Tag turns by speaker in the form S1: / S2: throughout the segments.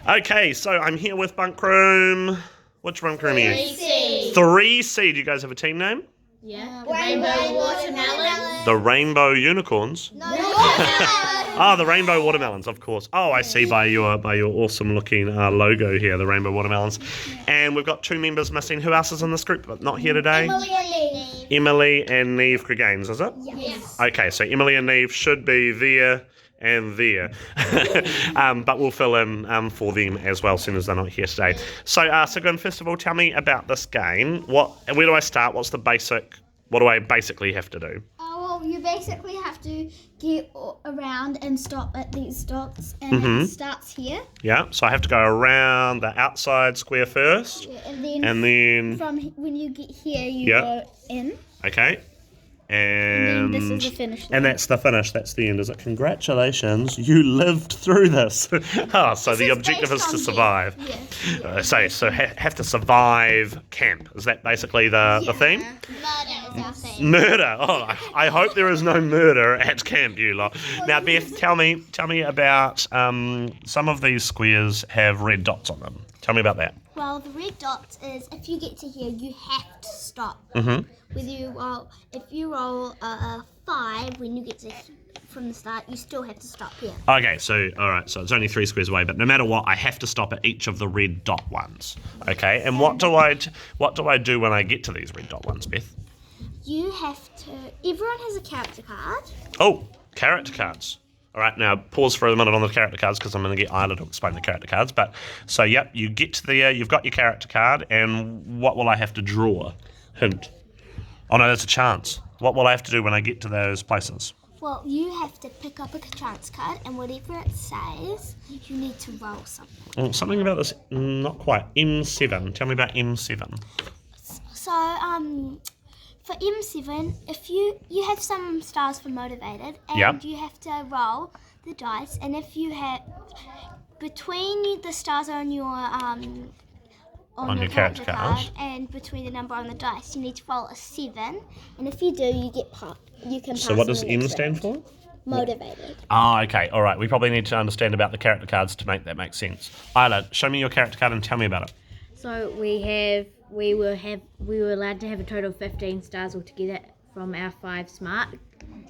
S1: Okay, so I'm here with Bunkroom. Which Bunkroom are you?
S2: 3C.
S1: 3C. Do you guys have a team name?
S2: Yeah. The Rainbow Watermelons.
S1: The Rainbow Unicorns?
S2: No.
S1: Ah, the Rainbow Watermelons, of course. Oh, I see by your awesome looking logo here, the Rainbow Watermelons. And we've got 2 members missing. Who else is in this group but not here today?
S2: Emily and Neve.
S1: Emily and Neve Cregaines, is it?
S2: Yes.
S1: Okay, so Emily and Neve should be there and there. But we'll fill in for them as well as soon as they're not here today. So, Sigrun, first of all, tell me about this game. Where do I start? What do I basically have to do?
S3: Oh, well, you basically have to get around and stop at these dots, and it starts here.
S1: Yeah, so I have to go around the outside square first.
S3: Yeah,
S1: And then
S3: from when you get here, you go in.
S1: Okay.
S3: And then this is the finish line.
S1: And that's the finish. That's the end, is it? Congratulations, you lived through this. So the objective is to survive.
S3: Yeah.
S1: So have to survive camp. Is that basically the theme?
S3: Murder is our thing.
S1: Murder. Oh, I hope there is no murder at camp, you lot. Now, Beth, tell me about some of these squares have red dots on them. Tell me about that.
S3: Well, the red dots is if you get to here, you have to stop. If you roll a 5 when you get to from the start, you still have to stop here.
S1: Okay, so all right, so it's only 3 squares away, but no matter what, I have to stop at each of the red dot ones. Okay, and what do I do when I get to these red dot ones, Beth?
S3: You have to. Everyone has a character card.
S1: Oh, character cards. All right, now pause for a minute on the character cards because I'm going to get Isla to explain the character cards. But so, yep, you get to there, you've got your character card, and what will I have to draw? Hint. Oh no, that's a chance. What will I have to do when I get to those places?
S3: Well, you have to pick up a chance card, and whatever it says, you need to roll something.
S1: Oh, something about this, not quite. M7. Tell me about M7.
S3: So, for M7, if you have some stars for motivated, and
S1: Yep.
S3: you have to roll the dice, and if you have between the stars on your
S1: character card
S3: and between the number on the dice, you need to roll a 7, and if you do, you get you can pass.
S1: So what
S3: on
S1: does
S3: the
S1: M
S3: next
S1: stand
S3: round.
S1: for?
S3: Motivated.
S1: Ah, okay. All right. We probably need to understand about the character cards to make that make sense. Isla, show me your character card and tell me about it.
S2: So we were allowed to have a total of 15 stars altogether from our 5 smart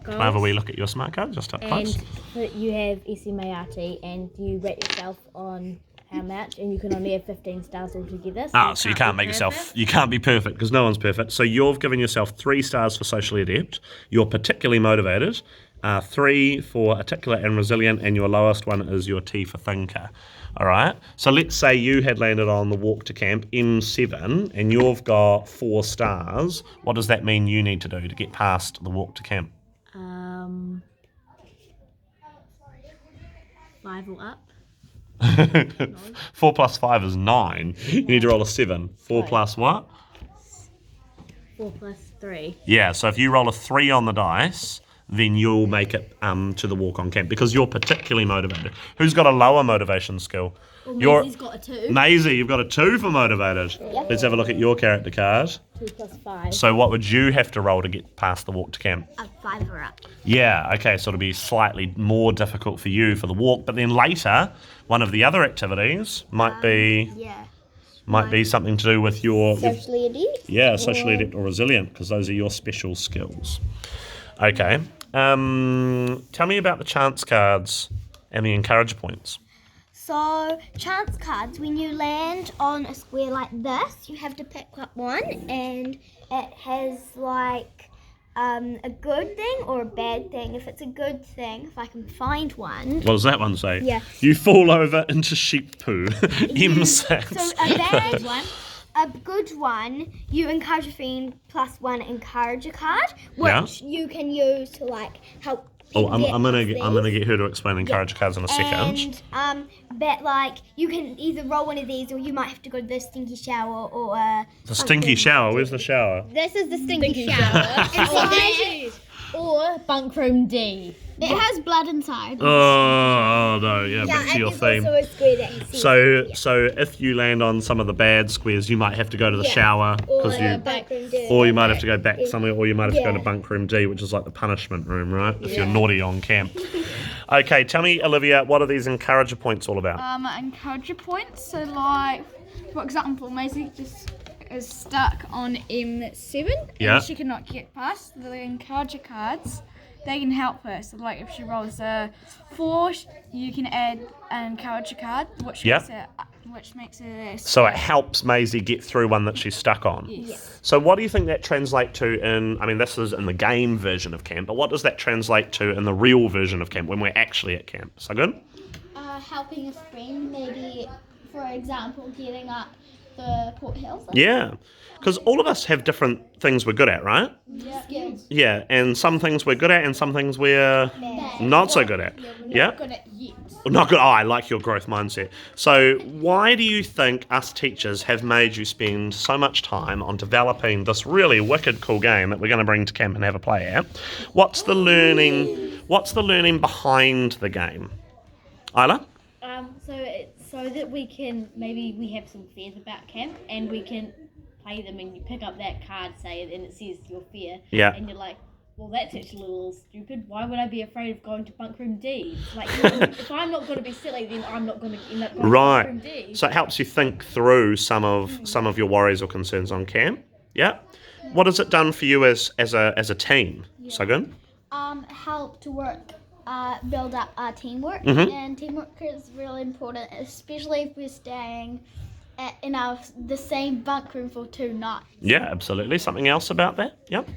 S2: goals.
S1: Can I have a wee look at your smart card just up close?
S2: And you have SMART, and you rate yourself on how much, and you can only have 15 stars altogether.
S1: So you can't make yourself, you can't be perfect because no one's perfect. So you've given yourself 3 stars for socially adept. You're particularly motivated. 3 for articulate and resilient, and your lowest one is your T for thinker. All right. So let's say you had landed on the walk to camp M7, and you've got 4 stars. What does that mean you need to do to get past the walk to camp?
S2: 5 or up.
S1: 4 plus 5 is 9. You need to roll a 7. 4 plus what?
S2: 4 plus 3.
S1: Yeah, so if you roll a 3 on the dice, then you'll make it to the walk on camp because you're particularly motivated. Who's got a lower motivation skill?
S2: Well, Maisie's got a 2.
S1: Maisie, you've got a 2 for motivated.
S3: Yep.
S1: Let's have a look at your character card.
S2: 2 plus 5.
S1: So what would you have to roll to get past the walk to camp?
S3: A 5 or up.
S1: Yeah, okay, so it'll be slightly more difficult for you for the walk, but then later, one of the other activities might be something to do with your
S3: Socially adept.
S1: Yeah, socially adept or resilient, because those are your special skills. Okay. Tell me about the chance cards and the encourage points.
S3: So, chance cards, when you land on a square like this, you have to pick up one, and it has like a good thing or a bad thing. If it's a good thing, if I can find one.
S1: What does that one say?
S3: Yeah.
S1: You fall over into sheep poo. M6.
S3: So, a bad one. A good one, you encourage a friend +1 encourager card, which you can use to like help.
S1: I'm gonna get her to explain encourage cards in a second.
S3: And but like you can either roll one of these, or you might have to go to the stinky shower or
S1: The stinky shower. Where's the shower?
S3: This is the stinky shower.
S2: Or Bunkroom D.
S3: It has blood inside.
S1: Oh no, yeah, back to your theme.
S3: Also a square that you see.
S1: So if you land on some of the bad squares, you might have to go to the shower because
S3: Or
S1: you might have to go back somewhere, or you might have to go to Bunkroom D, which is like the punishment room, right? If you're naughty on camp. Okay, tell me, Olivia, what are these encourager points all about?
S4: Encourager points. So, like, for example, Maisie just is stuck on M7
S1: Yeah.
S4: and she cannot get past. The encourager cards, they can help her. So, like, if she rolls a 4, you can add an encourager card, which makes it.
S1: So it helps Maisie get through one that she's stuck on.
S4: Yes.
S1: So what do you think that translates to in, I mean, this is in the game version of camp, but what does that translate to in the real version of camp when we're actually at camp? So good?
S5: Helping a friend, maybe, for example, getting up the Port Hills.
S1: Yeah, because all of us have different things we're good at, right?
S5: Skills.
S1: Yeah, and some things we're good at and some things we're not so good at. Yeah?
S5: Good at yet.
S1: Not good. Oh, I like your growth mindset. So why do you think us teachers have made you spend so much time on developing this really wicked cool game that we're going to bring to camp and have a play at? What's the learning behind the game? Isla?
S2: So it's so that we can, maybe we have some fears about camp and we can play them, and you pick up that card, say, and it says your fear.
S1: Yeah.
S2: And you're like, well, that's actually a little stupid. Why would I be afraid of going to Bunkroom D? Like, if I'm not going to be silly, then I'm not going to end up going to Bunkroom D.
S1: So it helps you think through some of your worries or concerns on camp. Yeah. What has it done for you as a team? So good.
S5: Help to work, build up our teamwork,
S1: Mhm.
S5: and teamwork is really important, especially if we're staying in the same bunk room for 2 nights.
S1: Yeah, absolutely. Something else about that? Yep.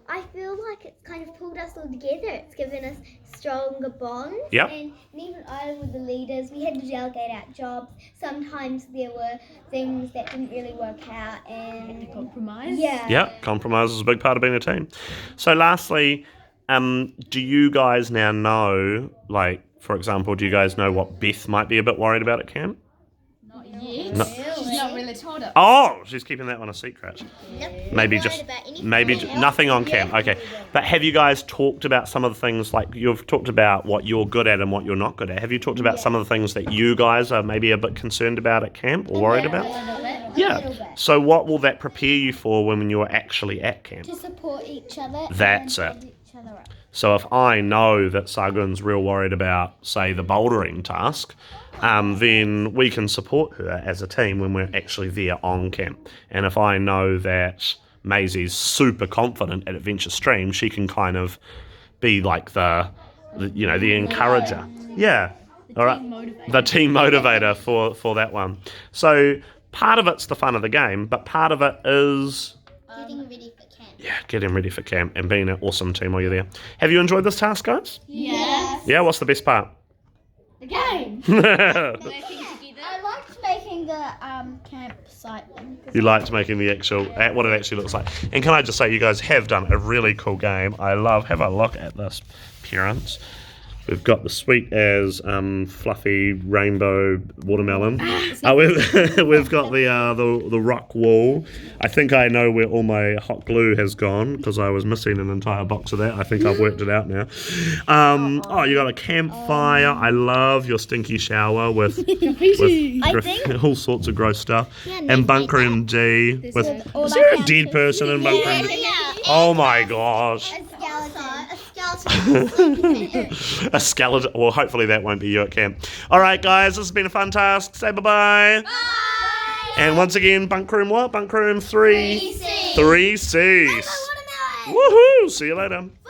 S3: I feel like it's kind of pulled us all together. It's given us stronger bonds.
S1: Yep.
S3: And even I with the leaders, we had to delegate out jobs. Sometimes there were things that didn't really work out, and
S2: Compromise.
S3: yeah.
S1: Yeah, compromise is a big part of being a team. So lastly, do you guys now know, like, for example, do you guys know what Beth might be a bit worried about at camp?
S4: Not yet.
S1: No.
S4: She's not really told us.
S1: Oh, she's keeping that one a secret.
S3: Nope,
S1: Maybe
S3: not
S1: just,
S3: worried about anything
S1: maybe
S3: else.
S1: nothing on camp. Okay. But have you guys talked about some of the things, like you've talked about what you're good at and what you're not good at? Have you talked about some of the things that you guys are maybe a bit concerned about at camp or worried about? Yeah. So what will that prepare you for when you're actually at camp?
S5: To support each other.
S1: That's
S5: and
S1: it.
S5: build each other up.
S1: So if I know that Sagun's real worried about, say, the bouldering task, then we can support her as a team when we're actually there on camp. And if I know that Maisie's super confident at Adventure Stream, she can kind of be like the encourager. Yeah. All right. The team motivator for that one. So part of it's the fun of the game, but part of it is
S5: Getting ready for camp.
S1: getting ready for camp and being an awesome team while you're there. Have you enjoyed this task, guys?
S5: Yes.
S1: Yeah, what's the best part?
S5: The game.
S2: Together.
S5: I liked making the campsite thing.
S1: You liked making the actual, what it actually looks like. And can I just say, you guys have done a really cool game. Have a look at this, parents. We've got the sweet as fluffy rainbow watermelon. We've got the rock wall. I think I know where all my hot glue has gone because I was missing an entire box of that. I think I've worked it out now. You got a campfire. I love your stinky shower with all sorts of gross stuff. And Bunkroom D. Is there a dead person in Bunkroom D? Oh my gosh. A skeleton. Well, hopefully that won't be you at camp. All right, guys, this has been a fun task. Say bye-bye.
S5: Bye.
S1: And once again, Bunkroom what? Bunkroom 3. 3 C's.
S5: Watermelon.
S1: Woohoo! See you later.